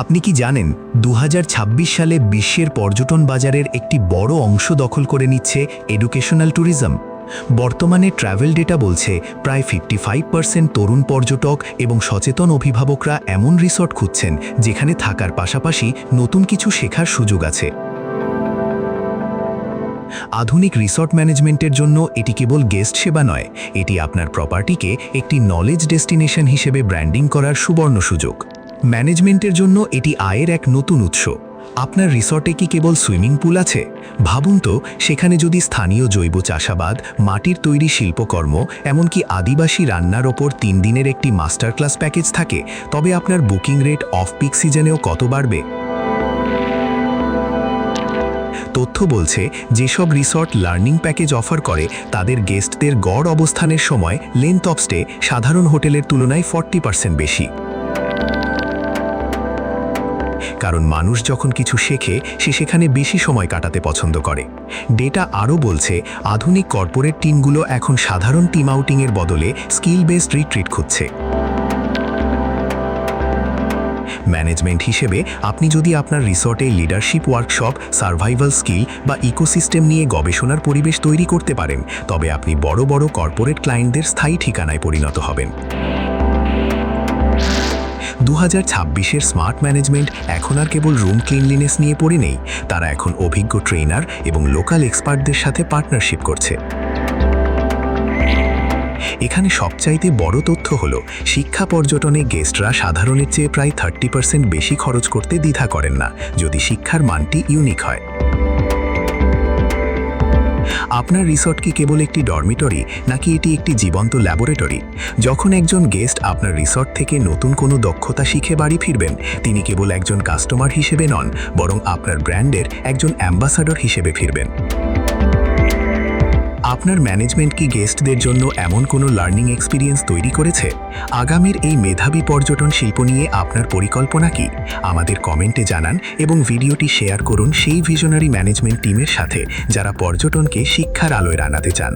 আপনি কি জানেন 2026 সালে বিশ্বের পর্যটন বাজারের একটি বড় অংশ দখল করে নিচ্ছে এডুকেশনাল ট্যুরিজম? বর্তমানে ট্রাভেল ডেটা বলছে প্রায় 55% তরুণ পর্যটক এবং সচেতন অভিভাবকরা এমন রিসর্ট খুঁজছেন যেখানে থাকার পাশাপাশি নতুন কিছু শেখার সুযোগ আছে। আধুনিক রিসর্ট ম্যানেজমেন্টের জন্য এটি কেবল গেস্ট সেবা নয়, এটি আপনার প্রপার্টিকে একটি নলেজ ডেস্টিনেশন হিসেবে ব্র্যান্ডিং করার সুবর্ণ সুযোগ। ম্যানেজমেন্টের জন্য এটি আয়ের এক নতুন উৎস। আপনার রিসর্টে কি কেবল সুইমিং পুল আছে? ভাবুন তো, সেখানে যদি স্থানীয় জৈব চাষাবাদ, মাটির তৈরি শিল্পকর্ম, এমনকি আদিবাসী রান্নার ওপর 3 দিনের একটি মাস্টার ক্লাস প্যাকেজ থাকে, তবে আপনার বুকিং রেট অফ পিক সিজনেও কত বাড়বে। তথ্য বলছে যেসব রিসর্ট লার্নিং প্যাকেজ অফার করে তাদের গেস্টদের গড় অবস্থানের সময় লেন্থ অফ স্টে সাধারণ হোটেলের তুলনায় 40% বেশি। কারণ মানুষ যখন কিছু শেখে সে সেখানে বেশি সময় কাটাতে পছন্দ করে। ডেটা আরও বলছে আধুনিক কর্পোরেট টিমগুলো এখন সাধারণ টিম আউটিংয়ের বদলে স্কিল বেসড রিট্রিট খুঁজছে। ম্যানেজমেন্ট হিসেবে আপনি যদি আপনার রিসর্টে লিডারশিপ ওয়ার্কশপ, সার্ভাইভাল স্কিল বা ইকোসিস্টেম নিয়ে গবেষণার পরিবেশ তৈরি করতে পারেন, তবে আপনি বড় বড় কর্পোরেট ক্লায়েন্টদের স্থায়ী ঠিকানায় পরিণত হবেন। 2026-এর স্মার্ট ম্যানেজমেন্ট এখন আর কেবল রুম ক্লিনলিনেস নিয়ে পড়ে নেই, তারা এখন অভিজ্ঞ ট্রেনার এবং লোকাল এক্সপার্টদের সাথে পার্টনারশিপ করছে। এখানে সবচাইতে বড় তথ্য হলো শিক্ষা পর্যটনে গেস্টরা সাধারণের চেয়ে প্রায় 30% বেশি খরচ করতে দ্বিধা করেন না, যদি শিক্ষার মানটি ইউনিক হয়। আপনার রিসর্ট কি কেবল একটি ডরমিটরি, নাকি এটি একটি জীবন্ত ল্যাবরেটরি? যখন একজন গেস্ট আপনার রিসর্ট থেকে নতুন কোনো দক্ষতা শিখে বাড়ি ফিরবেন, তিনি কেবল একজন কাস্টমার হিসেবে নন, বরং আপনার ব্র্যান্ডের একজন অ্যাম্বাসাডর হিসেবে ফিরবেন। আপনার ম্যানেজমেন্ট কি গেস্টদের জন্য এমন কোনো লার্নিং এক্সপিরিয়েন্স তৈরি করেছে? আগামীর এই মেধাবী পর্যটন শিল্প নিয়ে আপনার পরিকল্পনা কি? আমাদের কমেন্টে জানান এবং ভিডিওটি শেয়ার করুন সেই ভিশনারি ম্যানেজমেন্ট টিমের সাথে যারা পর্যটনকে শিক্ষার আলোয় আনাতে চান।